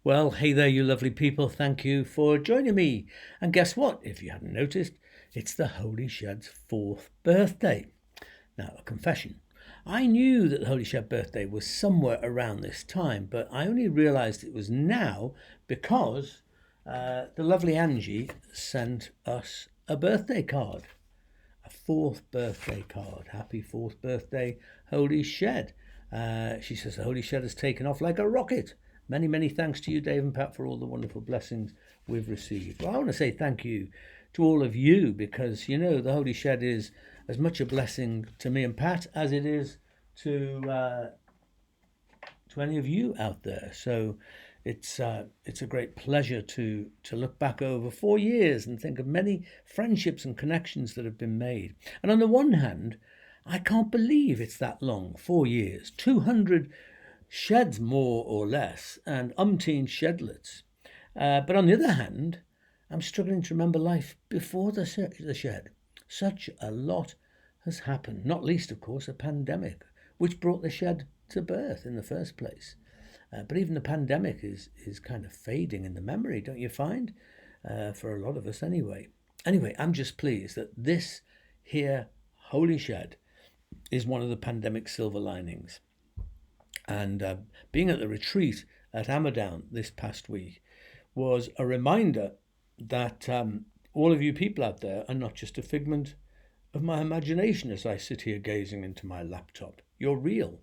Well, hey there, you lovely people. Thank you for joining me. And guess what? If you hadn't noticed, it's the Holy Shed's fourth birthday. Now, a confession. I knew that the Holy Shed birthday was somewhere around this time, but I only realised it was now because the lovely Angie sent us a birthday card, a fourth birthday card. Happy fourth birthday, Holy Shed. She says the Holy Shed has taken off like a rocket. Many, many thanks to you, Dave and Pat, for all the wonderful blessings we've received. Well, I want to say thank you to all of you because, the Holy Shed is as much a blessing to me and Pat as it is to any of you out there. So it's a great pleasure to look back over 4 years and think of many friendships and connections that have been made. And on the one hand, I can't believe it's that long, 4 years, 200 sheds more or less, and umpteen shedlets. But on the other hand, I'm struggling to remember life before the shed. Such a lot has happened, not least, of course, a pandemic, which brought the shed to birth in the first place. But even the pandemic is kind of fading in the memory, don't you find? For a lot of us anyway. Anyway, I'm just pleased that this here Holy Shed is one of the pandemic silver linings. And being at the retreat at Amadown this past week was a reminder that all of you people out there are not just a figment of my imagination as I sit here gazing into my laptop. You're real.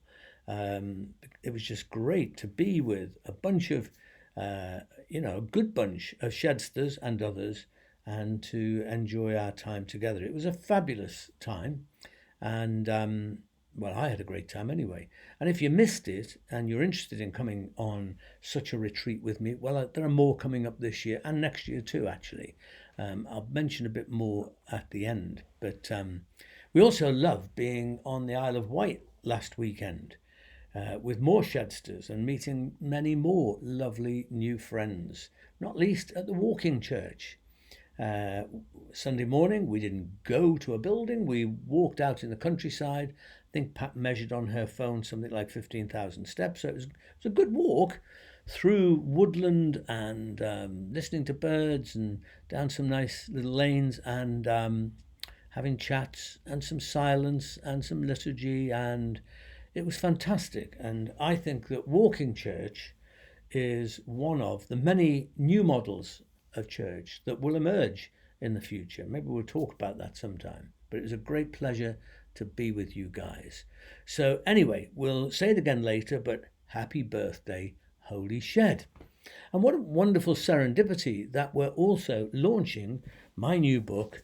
It was just great to be with a bunch of, a good bunch of shedsters and others and to enjoy our time together. It was a fabulous time and well, I had a great time anyway. And if you missed it and you're interested in coming on such a retreat with me, well, there are more coming up this year and next year too, actually. I'll mention a bit more at the end. But we also loved being on the Isle of Wight last weekend with more shedsters and meeting many more lovely new friends, not least at the walking church. Sunday morning, we didn't go to a building. We walked out in the countryside. I think Pat measured on her phone something like 15,000 steps. So it was a good walk through woodland and listening to birds and down some nice little lanes and having chats and some silence and some liturgy. And it was fantastic. And I think that walking church is one of the many new models of church that will emerge in the future. Maybe we'll talk about that sometime. But it was a great pleasure to be with you guys. So anyway, we'll say it again later, but happy birthday, Holy Shed. And what a wonderful serendipity that we're also launching my new book,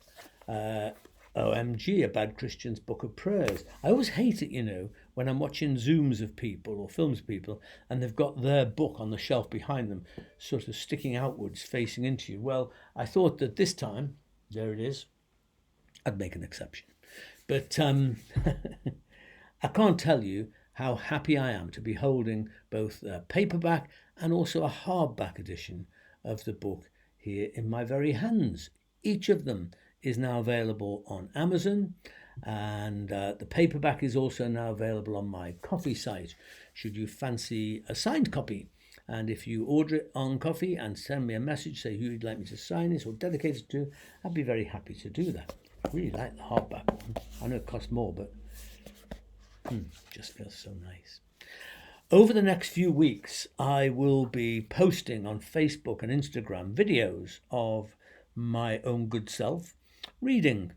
OMG, A Bad Christian's Book of Prayers. I always hate it, when I'm watching Zooms of people or films of people and they've got their book on the shelf behind them, sort of sticking outwards, facing into you. Well, I thought that this time, there it is, I'd make an exception. But I can't tell you how happy I am to be holding both a paperback and also a hardback edition of the book here in my very hands. Each of them is now available on Amazon, and the paperback is also now available on my Coffee site should you fancy a signed copy. And if you order it on Coffee and send me a message, say who you'd like me to sign it or dedicate it to, I'd be very happy to do that. I really like the hardback one. I know it costs more, but just feels so nice. Over the next few weeks, I will be posting on Facebook and Instagram videos of my own good self, reading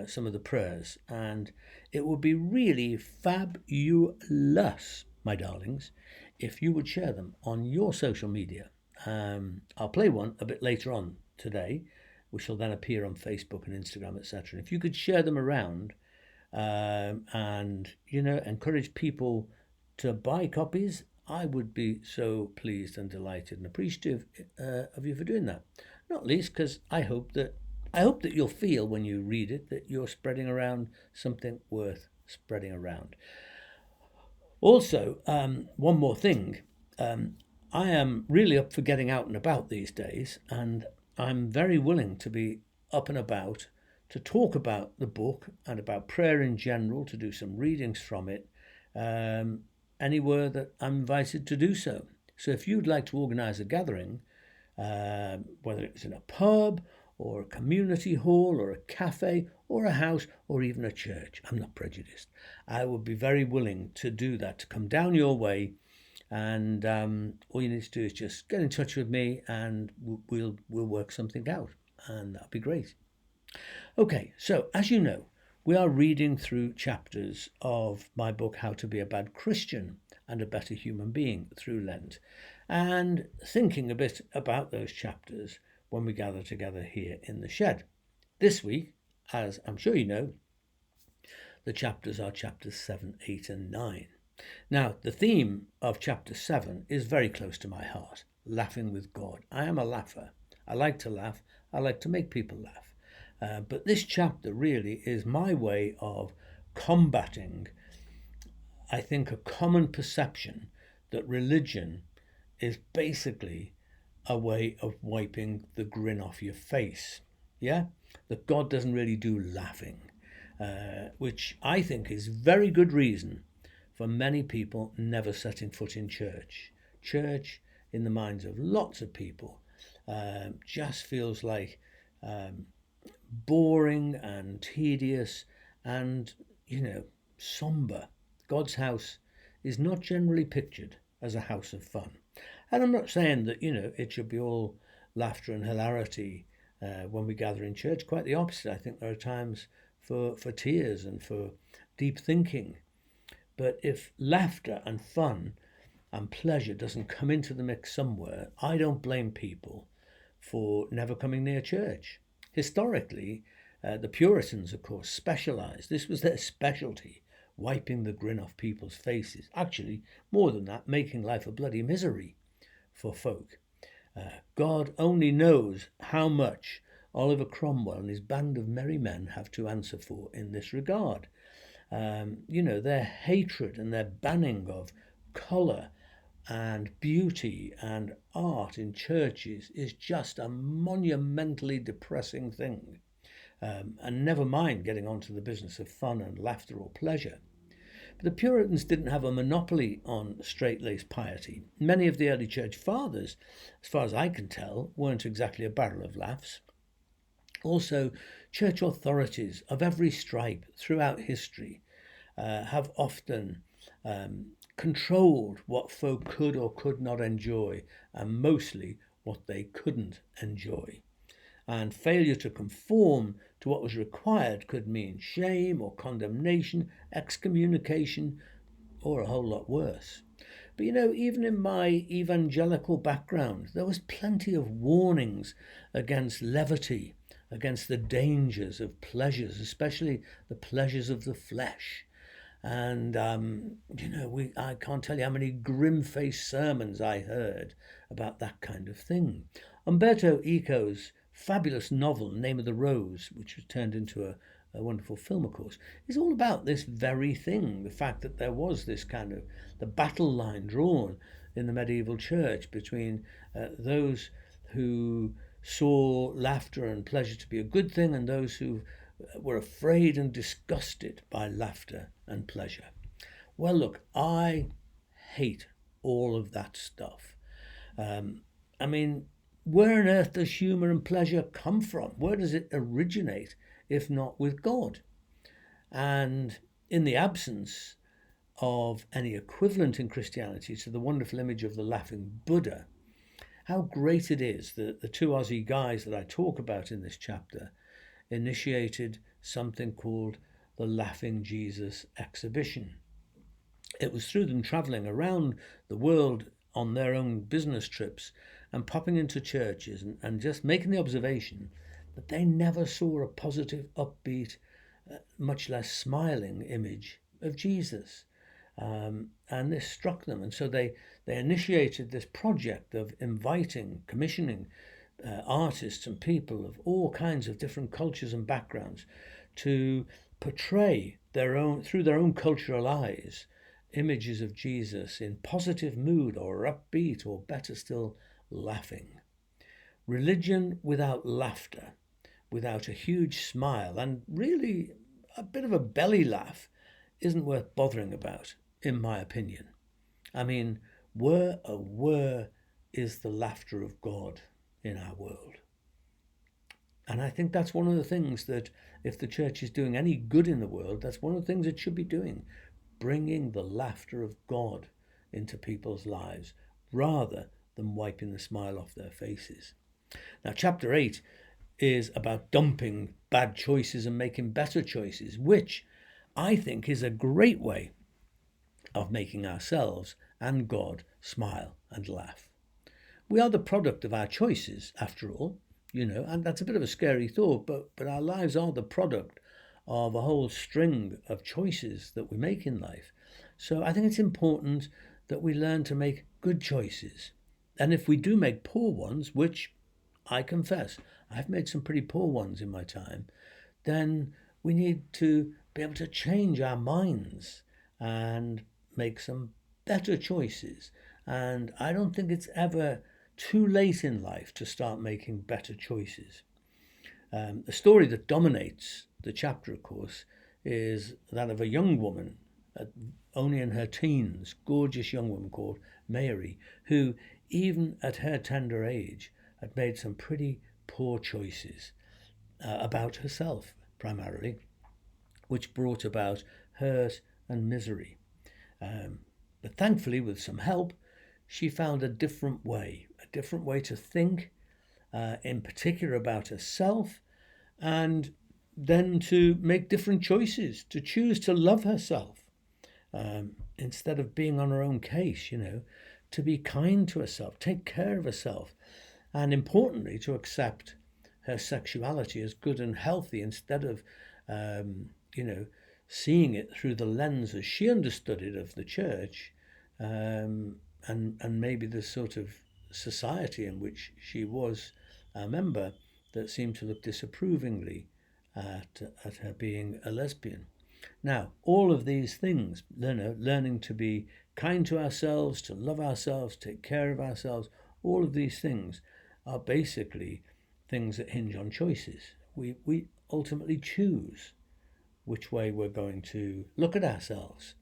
some of the prayers, and it would be really fabulous, my darlings, if you would share them on your social media. I'll play one a bit later on today, which will then appear on Facebook and Instagram, etc. If you could share them around and, encourage people to buy copies, I would be so pleased and delighted and appreciative of you for doing that. Not least because I hope that you'll feel when you read it that you're spreading around something worth spreading around. Also, one more thing. I am really up for getting out and about these days, and I'm very willing to be up and about to talk about the book and about prayer in general, to do some readings from it, anywhere that I'm invited to do so. So if you'd like to organise a gathering, whether it's in a pub or a community hall or a cafe or a house or even a church, I'm not prejudiced. I would be very willing to do that, to come down your way, and all you need to do is just get in touch with me, and we'll work something out, and that'll be great. Okay, so as you know, we are reading through chapters of my book, How to Be a Bad Christian and a Better Human Being, through Lent, and thinking a bit about those chapters when we gather together here in the shed. This week, as I'm sure you know, the chapters are chapters 7, 8 and 9. Now, the theme of chapter 7 is very close to my heart, laughing with God. I am a laugher. I like to laugh. I like to make people laugh. But this chapter really is my way of combating, I think, a common perception that religion is basically a way of wiping the grin off your face. Yeah? That God doesn't really do laughing, which I think is very good reason for many people never setting foot in church. Church, in the minds of lots of people, just feels like boring and tedious and, somber. God's house is not generally pictured as a house of fun. And I'm not saying that, it should be all laughter and hilarity when we gather in church. Quite the opposite. I think there are times for tears and for deep thinking. But if laughter and fun and pleasure doesn't come into the mix somewhere, I don't blame people for never coming near church. Historically, the Puritans, of course, specialised. This was their specialty, wiping the grin off people's faces. Actually, more than that, making life a bloody misery for folk. God only knows how much Oliver Cromwell and his band of merry men have to answer for in this regard. Their hatred and their banning of colour and beauty and art in churches is just a monumentally depressing thing. And never mind getting on to the business of fun and laughter or pleasure. But the Puritans didn't have a monopoly on straight-laced piety. Many of the early church fathers, as far as I can tell, weren't exactly a barrel of laughs. Also, church authorities of every stripe throughout history have often controlled what folk could or could not enjoy, and mostly what they couldn't enjoy. And failure to conform to what was required could mean shame or condemnation, excommunication, or a whole lot worse. But even in my evangelical background, there was plenty of warnings against levity, against the dangers of pleasures, especially the pleasures of the flesh. And, I can't tell you how many grim-faced sermons I heard about that kind of thing. Umberto Eco's fabulous novel, Name of the Rose, which was turned into a wonderful film, of course, is all about this very thing, the fact that there was this kind of the battle line drawn in the medieval church between those who saw laughter and pleasure to be a good thing and those who were afraid and disgusted by laughter and pleasure. Well, look, I hate all of that stuff. Where on earth does humour and pleasure come from? Where does it originate, if not with God? And in the absence of any equivalent in Christianity to the wonderful image of the laughing Buddha, how great it is that the two Aussie guys that I talk about in this chapter initiated something called the Laughing Jesus exhibition. It was through them travelling around the world on their own business trips and popping into churches and just making the observation that they never saw a positive, upbeat, much less smiling image of Jesus. And this struck them. And so they initiated this project of commissioning artists and people of all kinds of different cultures and backgrounds to portray through their own cultural eyes, images of Jesus in positive mood or upbeat or better still, laughing. Religion without laughter, without a huge smile and really a bit of a belly laugh isn't worth bothering about, in my opinion. Where, oh, where is the laughter of God in our world? And I think that's one of the things that, if the church is doing any good in the world, that's one of the things it should be doing, bringing the laughter of God into people's lives rather than wiping the smile off their faces. Now, chapter 8 is about dumping bad choices and making better choices, which I think is a great way of making ourselves and God smile and laugh. We are the product of our choices, after all, and that's a bit of a scary thought, but our lives are the product of a whole string of choices that we make in life. So I think it's important that we learn to make good choices. And if we do make poor ones, which I confess, I've made some pretty poor ones in my time, then we need to be able to change our minds and make some better choices. And I don't think it's ever too late in life to start making better choices. The story that dominates the chapter, of course, is that of a young woman, only in her teens, gorgeous young woman called Mary, who, even at her tender age, had made some pretty poor choices about herself, primarily, which brought about hurt and misery. But thankfully, with some help, she found a different way to think, in particular about herself, and then to make different choices, to choose to love herself instead of being on her own case, to be kind to herself, take care of herself, and importantly, to accept her sexuality as good and healthy instead of, seeing it through the lens as she understood it of the church, and maybe the sort of society in which she was a member that seemed to look disapprovingly at her being a lesbian. Now, all of these things, learning to be kind to ourselves, to love ourselves, take care of ourselves, all of these things are basically things that hinge on choices. We ultimately choose which way we're going to look at ourselves.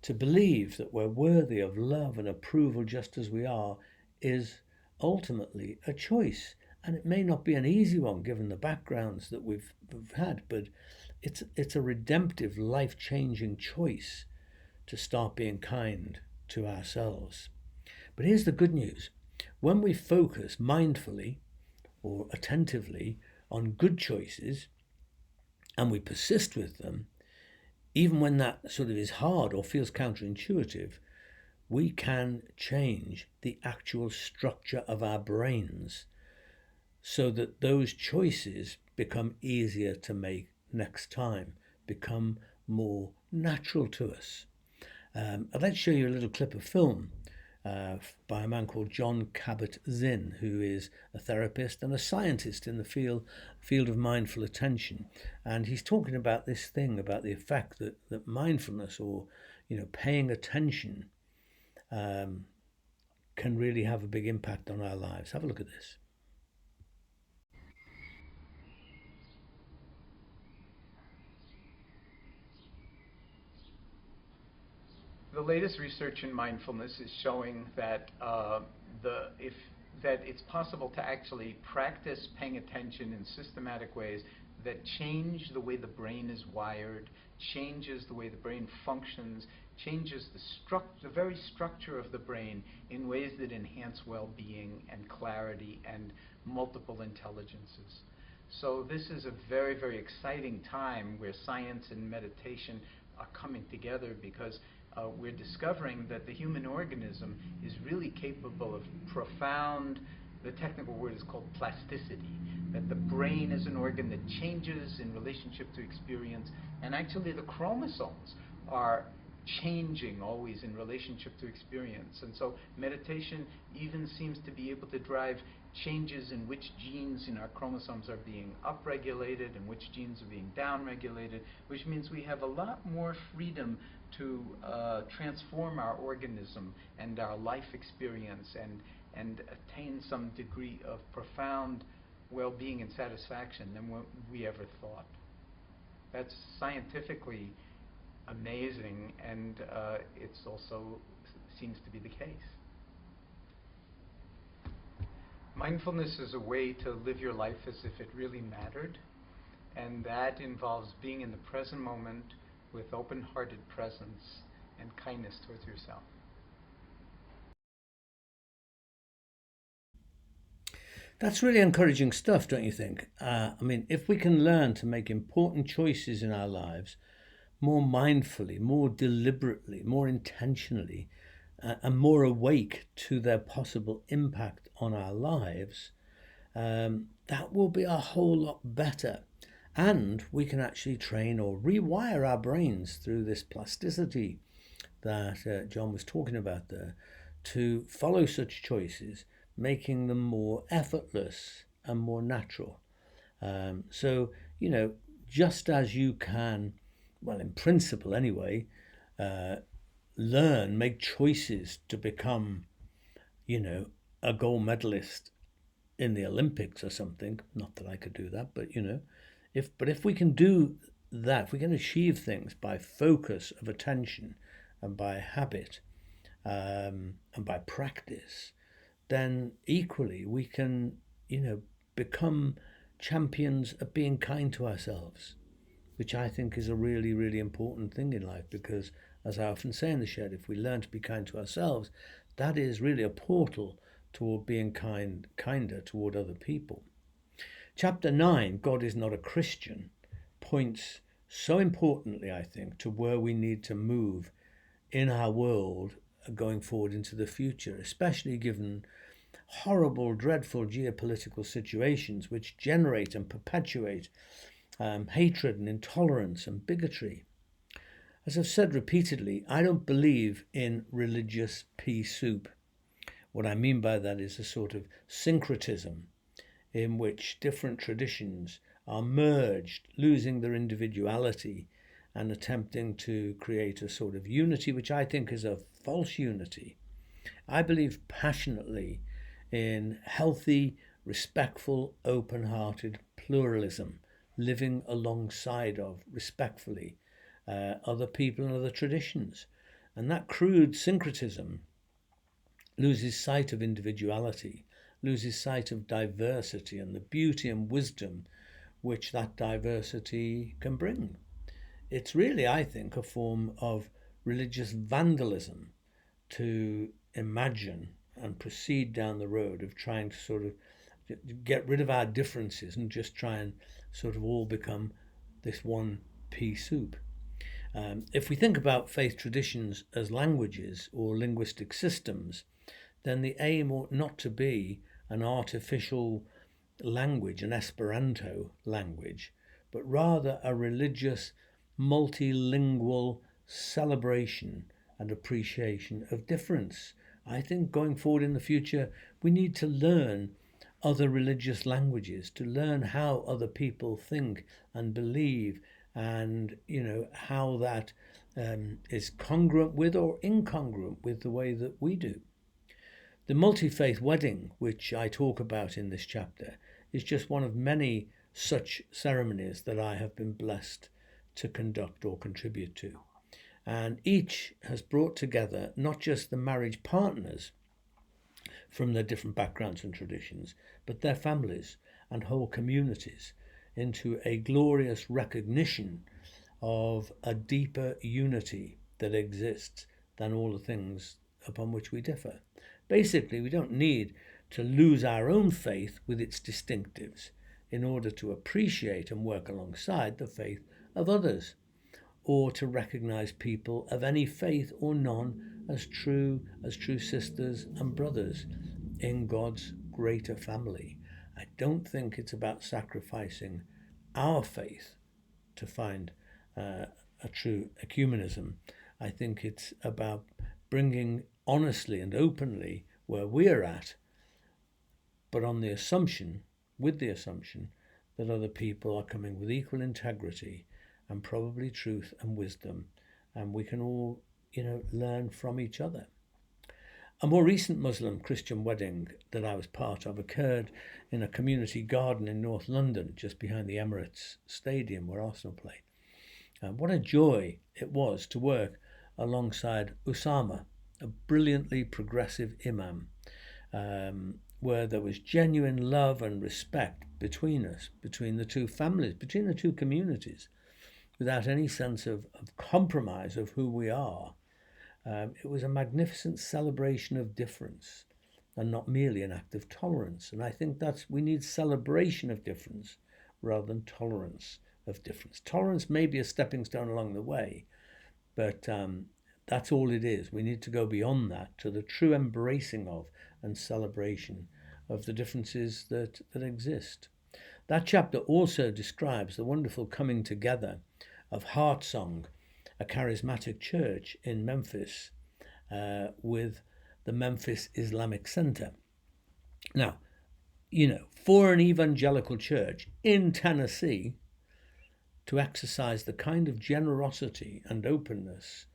To believe that we're worthy of love and approval just as we are is ultimately a choice. And it may not be an easy one given the backgrounds that we've had, but it's a redemptive, life-changing choice to start being kind to ourselves. But here's the good news. When we focus mindfully or attentively on good choices and we persist with them, even when that sort of is hard or feels counterintuitive, we can change the actual structure of our brains so that those choices become easier to make next time, become more natural to us. I'd like to show you a little clip of film by a man called John Kabat-Zinn, who is a therapist and a scientist in the field of mindful attention. And he's talking about this thing, about the effect that mindfulness, or paying attention, can really have a big impact on our lives. Have a look at this. The latest research in mindfulness is showing that that it's possible to actually practice paying attention in systematic ways that change the way the brain is wired, changes the way the brain functions, changes the very structure of the brain in ways that enhance well-being and clarity and multiple intelligences. So this is a very, very exciting time where science and meditation are coming together, because we're discovering that the human organism is really capable of profound, the technical word is called plasticity, that the brain is an organ that changes in relationship to experience, and actually the chromosomes are changing always in relationship to experience. And so meditation even seems to be able to drive changes in which genes in our chromosomes are being upregulated and which genes are being downregulated, which means we have a lot more freedom to transform our organism and our life experience and attain some degree of profound well-being and satisfaction than what we ever thought. That's scientifically amazing, and it's also seems to be the case. Mindfulness is a way to live your life as if it really mattered, and that involves being in the present moment with open-hearted presence and kindness towards yourself. That's really encouraging stuff, don't you think? I mean, if we can learn to make important choices in our lives more mindfully, more deliberately, more intentionally, and more awake to their possible impact on our lives, that will be a whole lot better. And we can actually train or rewire our brains through this plasticity that John was talking about there to follow such choices, making them more effortless and more natural. So, just as you can, well, in principle anyway, make choices to become, you know, a gold medalist in the Olympics or something. Not that I could do that, but if we can do that, if we can achieve things by focus of attention and by habit and by practice, then equally we can, become champions of being kind to ourselves, which I think is a really, really important thing in life because, as I often say in the shed, if we learn to be kind to ourselves, that is really a portal toward being kinder toward other people. Chapter 9, God is not a Christian, points so importantly, I think, to where we need to move in our world going forward into the future, especially given horrible, dreadful geopolitical situations which generate and perpetuate hatred and intolerance and bigotry. As I've said repeatedly, I don't believe in religious pea soup. What I mean by that is a sort of syncretism in which different traditions are merged, losing their individuality and attempting to create a sort of unity, which I think is a false unity. I believe passionately in healthy, respectful, open-hearted pluralism, living alongside of, respectfully, other people and other traditions. And that crude syncretism loses sight of individuality, loses sight of diversity and the beauty and wisdom which that diversity can bring. It's really, I think, a form of religious vandalism to imagine and proceed down the road of trying to sort of get rid of our differences and just try and sort of all become this one pea soup. If we think about faith traditions as languages or linguistic systems, then the aim ought not to be an artificial language, an Esperanto language, but rather a religious, multilingual celebration and appreciation of difference. I think going forward in the future, we need to learn other religious languages, to learn how other people think and believe, and how that is congruent with or incongruent with the way that we do. The multi-faith wedding, which I talk about in this chapter, is just one of many such ceremonies that I have been blessed to conduct or contribute to. And each has brought together not just the marriage partners from their different backgrounds and traditions, but their families and whole communities into a glorious recognition of a deeper unity that exists than all the things upon which we differ. Basically, we don't need to lose our own faith with its distinctives in order to appreciate and work alongside the faith of others, or to recognize people of any faith or none as true sisters and brothers in God's greater family. I don't think it's about sacrificing our faith to find a true ecumenism. I think it's about bringing honestly and openly where we're at, but on the assumption, with the assumption, that other people are coming with equal integrity and probably truth and wisdom, and we can all, learn from each other. A more recent Muslim Christian wedding that I was part of occurred in a community garden in North London, just behind the Emirates Stadium where Arsenal play. What a joy it was to work alongside Usama, a brilliantly progressive imam, where there was genuine love and respect between us, between the two families, between the two communities, without any sense of compromise of who we are. It was a magnificent celebration of difference and not merely an act of tolerance. And I think we need celebration of difference rather than tolerance of difference. Tolerance may be a stepping stone along the way, but that's all it is. We need to go beyond that to the true embracing of and celebration of the differences that exist. That chapter also describes the wonderful coming together of Heart Song, a charismatic church in Memphis, with the Memphis Islamic Center. Now, for an evangelical church in Tennessee to exercise the kind of generosity and openness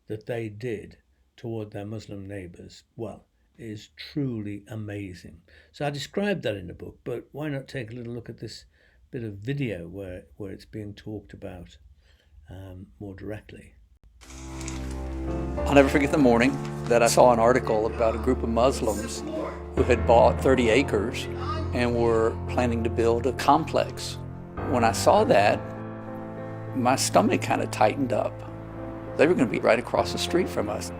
that they did toward their Muslim neighbors, well, is truly amazing. So I described that in the book, but why not take a little look at this bit of video where it's being talked about more directly. I'll never forget the morning that I saw an article about a group of Muslims who had bought 30 acres and were planning to build a complex. When I saw that, my stomach kind of tightened up. They were going to be right across the street from us.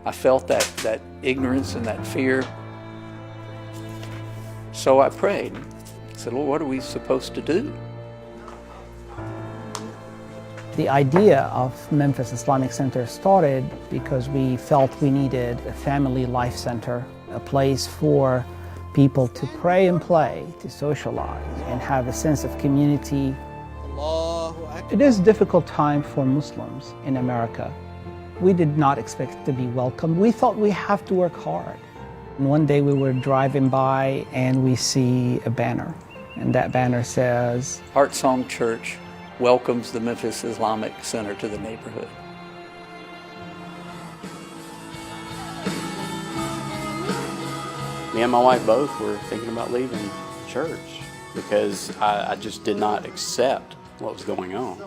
I felt that ignorance and that fear. So I prayed. I said, Lord, what are we supposed to do? The idea of Memphis Islamic Center started because we felt we needed a family life center, a place for people to pray and play, to socialize, and have a sense of community. It is a difficult time for Muslims in America. We did not expect to be welcomed. We thought we have to work hard. And one day we were driving by and we see a banner, and that banner says, Heart Song Church welcomes the Memphis Islamic Center to the neighborhood. Me and my wife both were thinking about leaving church because I just did not accept what was going on.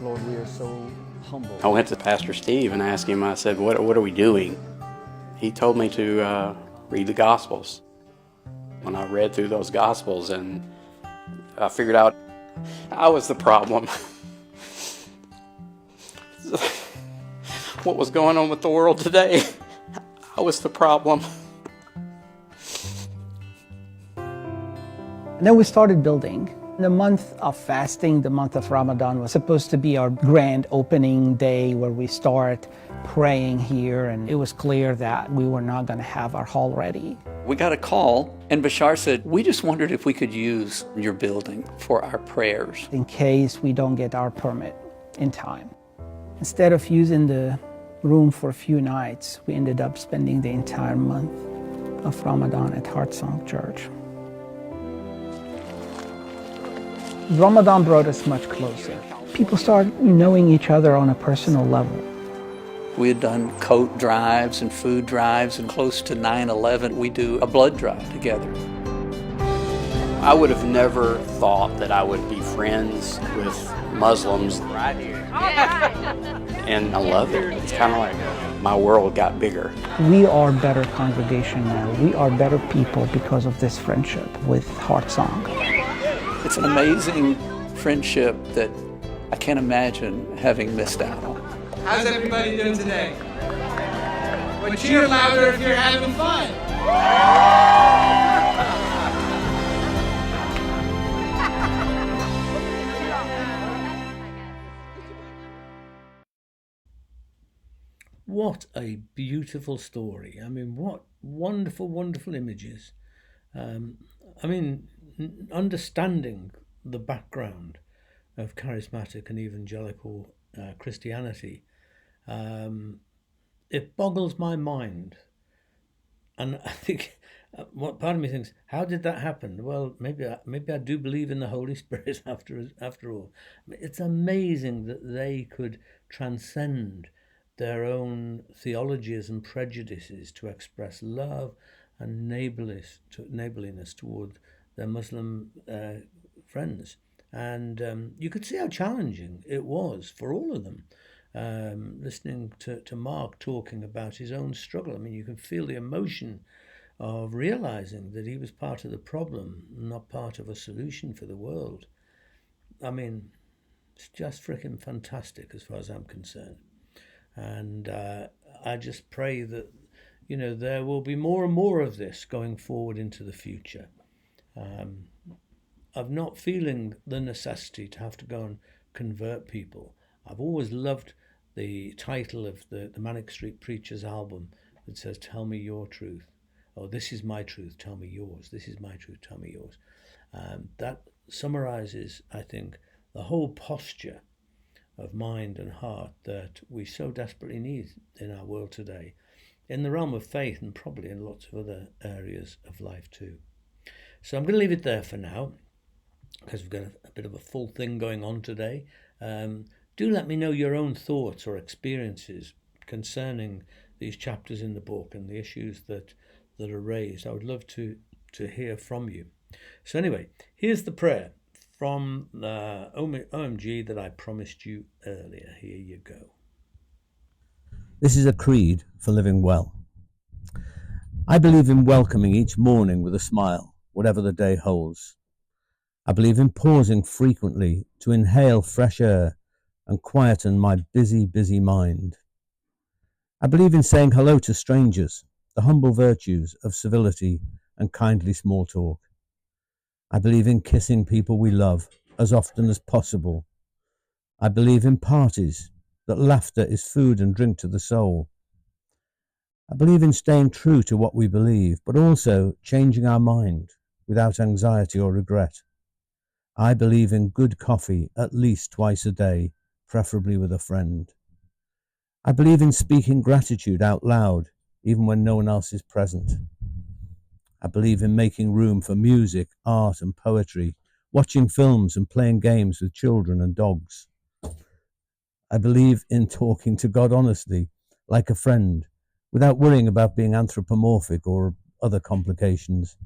Lord, we are so humble. I went to Pastor Steve and asked him, I said, what are we doing? He told me to read the Gospels. When I read through those Gospels and I figured out I was the problem. What was going on with the world today? I was the problem. And then we started building. The month of fasting, the month of Ramadan, was supposed to be our grand opening day where we start praying here, and it was clear that we were not going to have our hall ready. We got a call, and Bashar said, we just wondered if we could use your building for our prayers. In case we don't get our permit in time. Instead of using the room for a few nights, we ended up spending the entire month of Ramadan at Heart Song Church. Ramadan brought us much closer. People started knowing each other on a personal level. We had done coat drives and food drives, and close to 9/11, we do a blood drive together. I would have never thought that I would be friends with Muslims right here. And I love it. It's kind of like my world got bigger. We are a better congregation now. We are better people because of this friendship with Heart Song. It's an amazing friendship that I can't imagine having missed out on. How's everybody doing today? Well, cheer louder if you're having fun. What a beautiful story. I mean, what wonderful, wonderful images. Understanding the background of charismatic and evangelical Christianity, it boggles my mind. And I think what part of me thinks, how did that happen? Well, maybe I do believe in the Holy Spirit after all. It's amazing that they could transcend their own theologies and prejudices to express love and neighborliness toward their Muslim friends. And you could see how challenging it was for all of them. Listening to Mark talking about his own struggle, I mean, you can feel the emotion of realizing that he was part of the problem, not part of a solution for the world. I mean, it's just freaking fantastic as far as I'm concerned. And I just pray that, there will be more and more of this going forward into the future. Of not feeling the necessity to have to go and convert people. I've always loved the title of the Manic Street Preachers album that says, "Tell me your truth." Or, "This is my truth, tell me yours. This is my truth, tell me yours." That summarizes, I think, the whole posture of mind and heart that we so desperately need in our world today, in the realm of faith and probably in lots of other areas of life too. So I'm going to leave it there for now, because we've got a bit of a full thing going on today. Do let me know your own thoughts or experiences concerning these chapters in the book and the issues that are raised. I would love to hear from you. So anyway, here's the prayer from OMG that I promised you earlier. Here you go. This is a creed for living well. I believe in welcoming each morning with a smile, whatever the day holds. I believe in pausing frequently to inhale fresh air and quieten my busy, busy mind. I believe in saying hello to strangers, the humble virtues of civility and kindly small talk. I believe in kissing people we love as often as possible. I believe in parties, that laughter is food and drink to the soul. I believe in staying true to what we believe, but also changing our mind without anxiety or regret. I believe in good coffee at least twice a day, preferably with a friend. I believe in speaking gratitude out loud, even when no one else is present. I believe in making room for music, art and poetry, watching films and playing games with children and dogs. I believe in talking to God honestly, like a friend, without worrying about being anthropomorphic or other complications.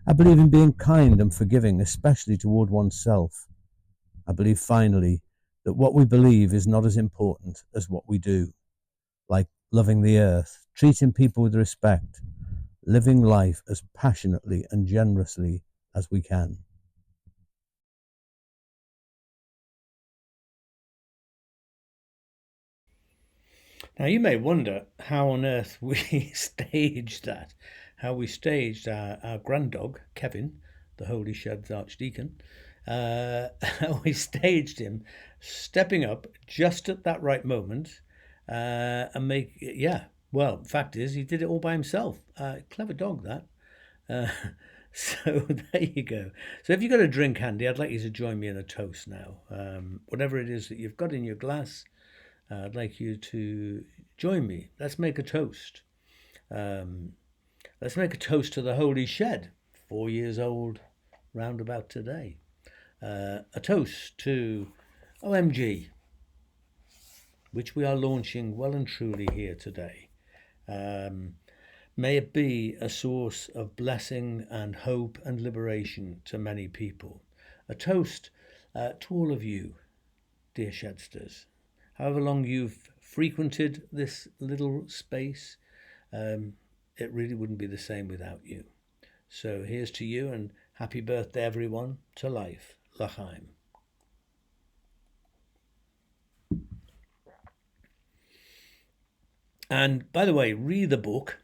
I believe in being kind and forgiving, especially toward oneself. I believe, finally, that what we believe is not as important as what we do, like loving the earth, treating people with respect, living life as passionately and generously as we can. Now, you may wonder how on earth we staged that, how we staged our grand dog, Kevin, the Holy Shed's Archdeacon. How we staged him stepping up just at that right moment and well, fact is, he did it all by himself. Clever dog, that. So there you go. So if you've got a drink handy, I'd like you to join me in a toast now. Whatever it is that you've got in your glass, I'd like you to join me. Let's make a toast. Let's make a toast to the Holy Shed, 4 years old round about today. A toast to OMG, which we are launching well and truly here today. May it be a source of blessing and hope and liberation to many people. A toast to all of you, dear Shedsters. However long you've frequented this little space, it really wouldn't be the same without you. So here's to you, and happy birthday, everyone, to life. L'chaim. And by the way, read the book.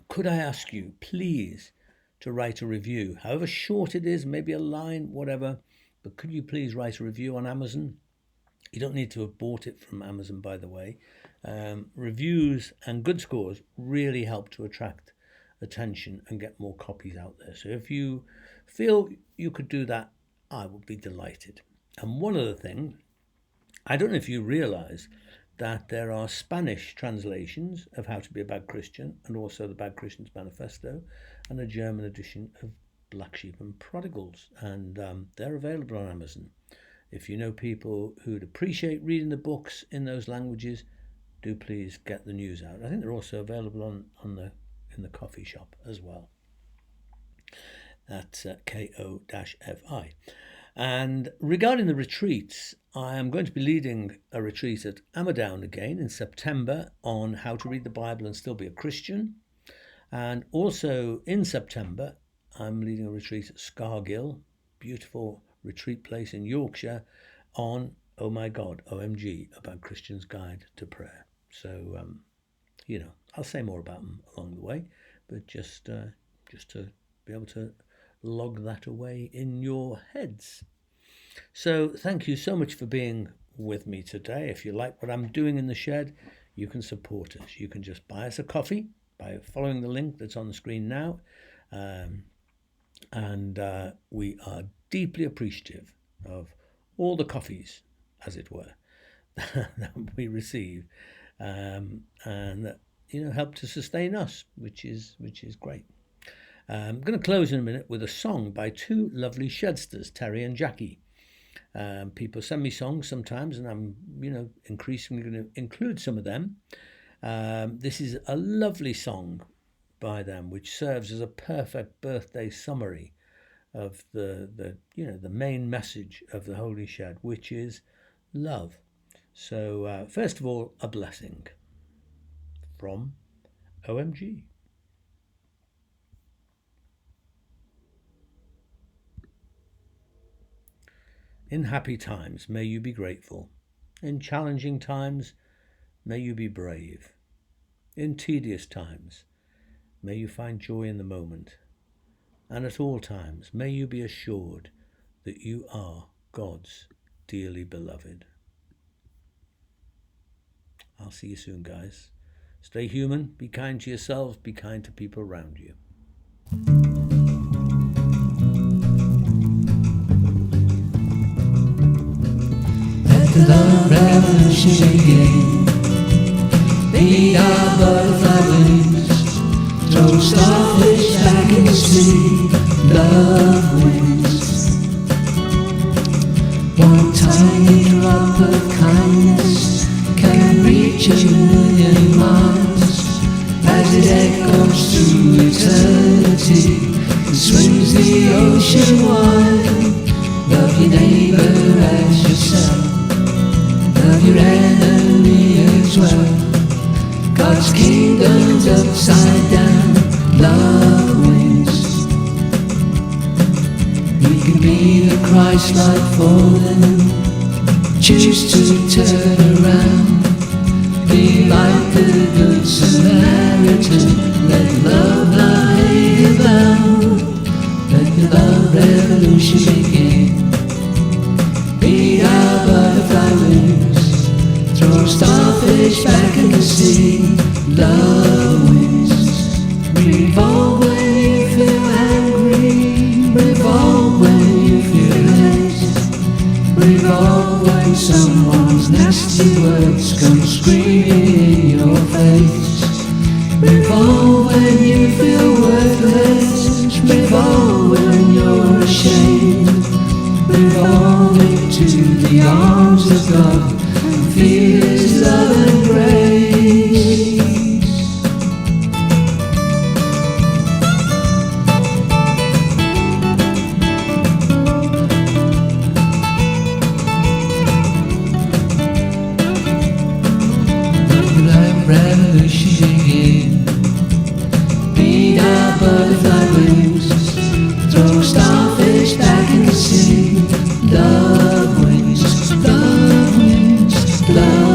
Could I ask you, please, to write a review, however short it is, maybe a line, whatever, but could you please write a review on Amazon? You don't need to have bought it from Amazon, by the way. Reviews and good scores really help to attract attention and get more copies out there. So if you feel you could do that, I would be delighted. And one other thing, I don't know if you realize that there are Spanish translations of How to Be a Bad Christian and also the Bad Christian's Manifesto and a German edition of Black Sheep and Prodigals. And they're available on Amazon. If you know people who'd appreciate reading the books in those languages, do please get the news out. I think they're also available in the coffee shop as well. That's KO-FI. And regarding the retreats, I am going to be leading a retreat at Amadown again in September on how to read the Bible and still be a Christian. And also in September, I'm leading a retreat at Scargill, beautiful retreat place in Yorkshire, on, oh my God, OMG, about Christian's Guide to Prayer. So, I'll say more about them along the way, but just to be able to log that away in your heads. So thank you so much for being with me today. If you like what I'm doing in the shed, you can support us. You can just buy us a coffee by following the link that's on the screen now. And we are deeply appreciative of all the coffees, as it were, that we receive, and that help to sustain us, which is great. I'm going to close in a minute with a song by two lovely shedsters, Terry and Jackie. People send me songs sometimes, and I'm increasingly going to include some of them. This is a lovely song by them, which serves as a perfect birthday summary of the main message of the Holy Shed, which is love. So first of all, a blessing from OMG. In happy times, may you be grateful. In challenging times, may you be brave. In tedious times, may you find joy in the moment. And at all times, may you be assured that you are God's dearly beloved. I'll see you soon, guys. Stay human, be kind to yourselves, be kind to people around you. Let the love revolution begin. Beat our butterfly wings, throw starfish back in the sea. Love wins. One tiny drop of kindness can reach 1,000,000 miles as it echoes through eternity and swings the ocean wide. Love your neighbor as yourself. Love your enemy as well. God's kingdom's upside down. Love wins. We can be the Christ-like for them. Choose to turn around. Be like the good Samaritan. Let love not hate abound. Let the love revolution begin. Beat our butterfly wings, throw starfish back in the sea. Love wins. Revolve when you feel angry. Revolve when you feel hate. Revolve when someone's nasty words come screaming in your face. Revolve when you feel worthless. Revolve when you're ashamed. Revolve into the arms of God and feel His love and grace. Let the revolution begin. Beat our butterfly wings, throw starfish back in the sea. Love wins, love wins, love.